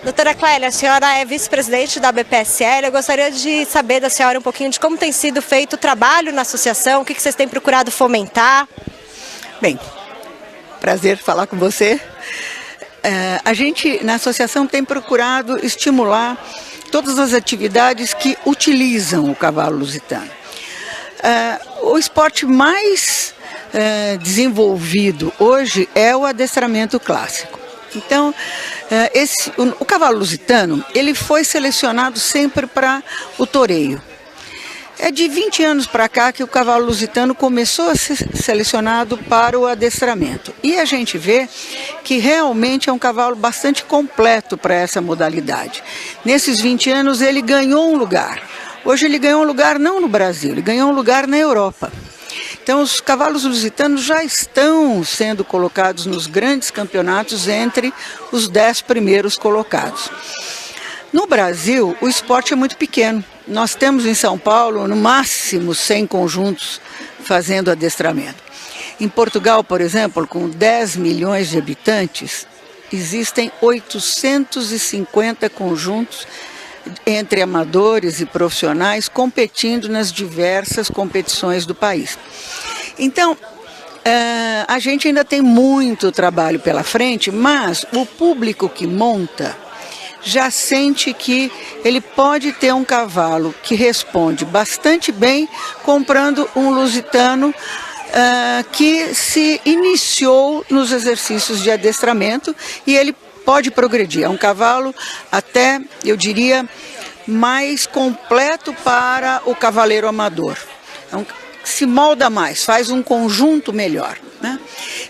Doutora Clélia, a senhora é vice-presidente da BPSL. Eu gostaria de saber da senhora um pouquinho de como tem sido feito o trabalho na associação, o que vocês têm procurado fomentar. Bem, prazer falar com você. A gente, na associação, tem procurado estimular todas as atividades que utilizam o cavalo lusitano. O esporte mais desenvolvido hoje é o adestramento clássico. Então, o cavalo lusitano, ele foi selecionado sempre para o toureio. É de 20 anos para cá que o cavalo lusitano começou a ser selecionado para o adestramento. E a gente vê que realmente é um cavalo bastante completo para essa modalidade. Nesses 20 anos ele ganhou um lugar. Hoje ele ganhou um lugar não no Brasil, ele ganhou um lugar na Europa. Então os cavalos lusitanos já estão sendo colocados nos grandes campeonatos entre os 10 primeiros colocados. No Brasil, o esporte é muito pequeno. Nós temos em São Paulo, no máximo, 100 conjuntos fazendo adestramento. Em Portugal, por exemplo, com 10 milhões de habitantes, existem 850 conjuntos entre amadores e profissionais competindo nas diversas competições do país. Então, a gente ainda tem muito trabalho pela frente, mas o público que monta já sente que ele pode ter um cavalo que responde bastante bem comprando um lusitano que se iniciou nos exercícios de adestramento e ele pode progredir. É um cavalo até, eu diria, mais completo para o cavaleiro amador. Se molda mais, faz um conjunto melhor, né?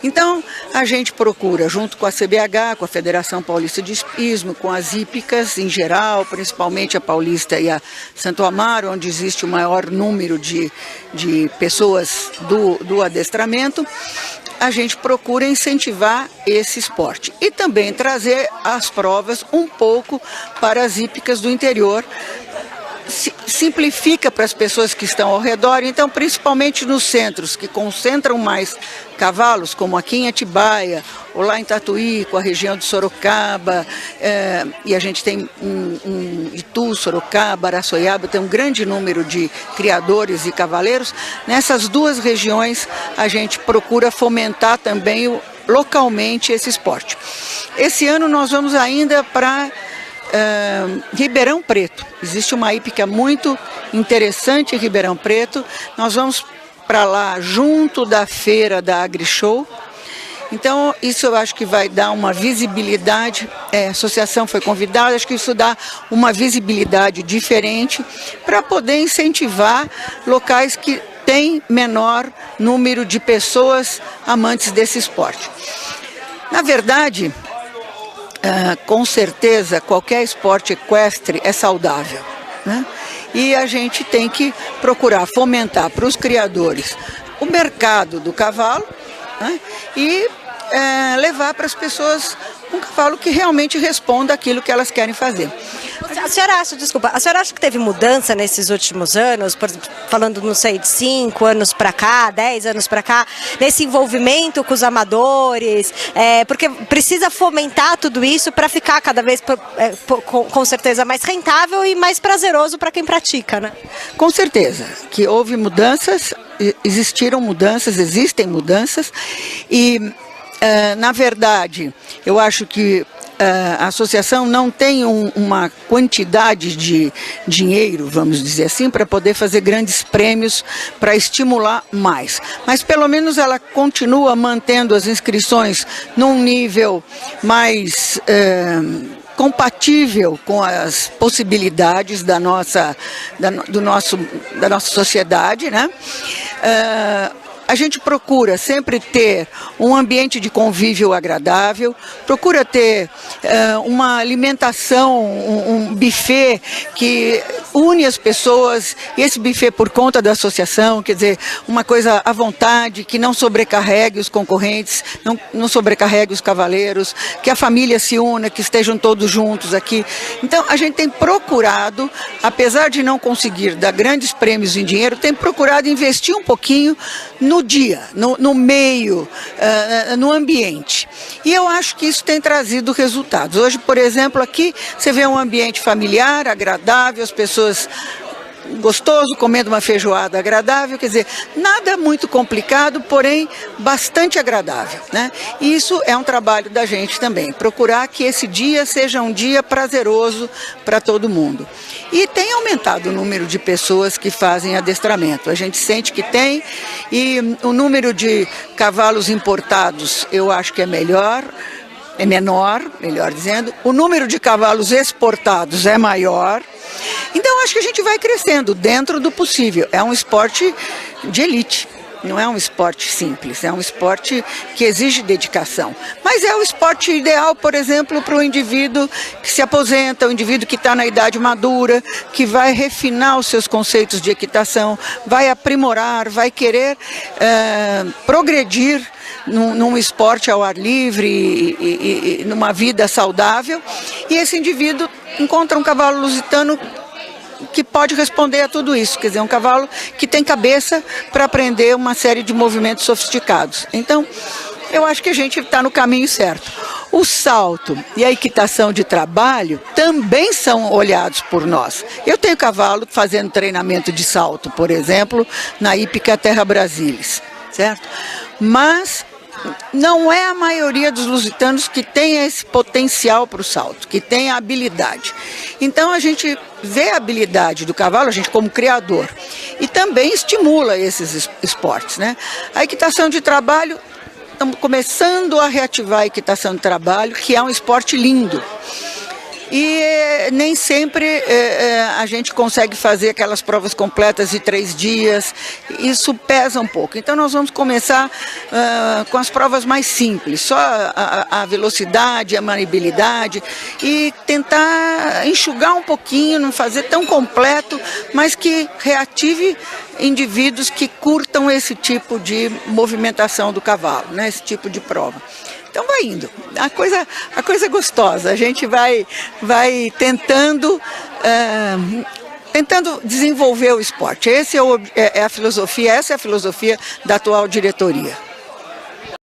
Então, a gente procura, junto com a CBH, com a Federação Paulista de Hipismo, com as hípicas em geral, principalmente a Paulista e a Santo Amaro, onde existe o maior número de pessoas do adestramento, a gente procura incentivar esse esporte. E também trazer as provas um pouco para as hípicas do interior, simplifica para as pessoas que estão ao redor, então principalmente nos centros que concentram mais cavalos, como aqui em Atibaia, ou lá em Tatuí, com a região de Sorocaba, e a gente tem Itu, Sorocaba, Araçoiaba, tem um grande número de criadores e cavaleiros. Nessas duas regiões a gente procura fomentar também localmente esse esporte. Esse ano nós vamos ainda para Ribeirão Preto. Existe uma hípica muito interessante em Ribeirão Preto. Nós vamos para lá junto da feira da AgriShow. Então isso eu acho que vai dar uma visibilidade, a associação foi convidada, acho que isso dá uma visibilidade diferente para poder incentivar locais que têm menor número de pessoas amantes desse esporte. Na verdade, com certeza, qualquer esporte equestre é saudável, né? E a gente tem que procurar fomentar para os criadores o mercado do cavalo, né? E levar para as pessoas um cavalo que realmente responda àquilo que elas querem fazer. A senhora acha que teve mudança nesses últimos anos, por exemplo, falando, não sei, de 5 anos para cá, 10 anos para cá, nesse envolvimento com os amadores, porque precisa fomentar tudo isso para ficar cada vez, com certeza, mais rentável e mais prazeroso para quem pratica, né? Com certeza, que houve mudanças, existem mudanças e, na verdade, eu acho que a associação não tem uma quantidade de dinheiro, vamos dizer assim, para poder fazer grandes prêmios para estimular mais. Mas pelo menos ela continua mantendo as inscrições num nível mais compatível com as possibilidades da nossa sociedade, né? A gente procura sempre ter um ambiente de convívio agradável, procura ter uma alimentação, um buffet que une as pessoas, e esse buffet por conta da associação, quer dizer, uma coisa à vontade, que não sobrecarregue os concorrentes, não sobrecarregue os cavaleiros, que a família se una, que estejam todos juntos aqui. Então a gente tem procurado, apesar de não conseguir dar grandes prêmios em dinheiro, tem procurado investir um pouquinho no no dia, no meio, no ambiente. E eu acho que isso tem trazido resultados. Hoje, por exemplo, aqui você vê um ambiente familiar, agradável, as pessoas gostoso, comendo uma feijoada agradável, quer dizer, nada muito complicado, porém bastante agradável, né? E isso é um trabalho da gente também, procurar que esse dia seja um dia prazeroso para todo mundo. E tem aumentado o número de pessoas que fazem adestramento, a gente sente que tem, e o número de cavalos importados eu acho que é menor, melhor dizendo, o número de cavalos exportados é maior. Então acho que a gente vai crescendo dentro do possível. É um esporte de elite, não é um esporte simples, é um esporte que exige dedicação. Mas é o esporte ideal, por exemplo, para o indivíduo que se aposenta, o indivíduo que está na idade madura, que vai refinar os seus conceitos de equitação, vai aprimorar, vai querer progredir num esporte ao ar livre e numa vida saudável. E esse indivíduo encontra um cavalo lusitano que pode responder a tudo isso, quer dizer, um cavalo que tem cabeça para aprender uma série de movimentos sofisticados. Então, eu acho que a gente está no caminho certo. O salto e a equitação de trabalho também são olhados por nós. Eu tenho cavalo fazendo treinamento de salto, por exemplo, na hípica Terra Brasilis, certo? Mas não é a maioria dos lusitanos que tem esse potencial para o salto, que tem a habilidade. Então a gente vê a habilidade do cavalo, a gente como criador, e também estimula esses esportes, né? A equitação de trabalho, estamos começando a reativar a equitação de trabalho, que é um esporte lindo. E nem sempre a gente consegue fazer aquelas provas completas de 3 dias, isso pesa um pouco. Então nós vamos começar com as provas mais simples, só a velocidade, a maniabilidade, e tentar enxugar um pouquinho, não fazer tão completo, mas que reative indivíduos que curtam esse tipo de movimentação do cavalo, né, esse tipo de prova. Então vai indo, a coisa é gostosa, a gente vai tentando desenvolver o esporte. Essa é a filosofia da atual diretoria.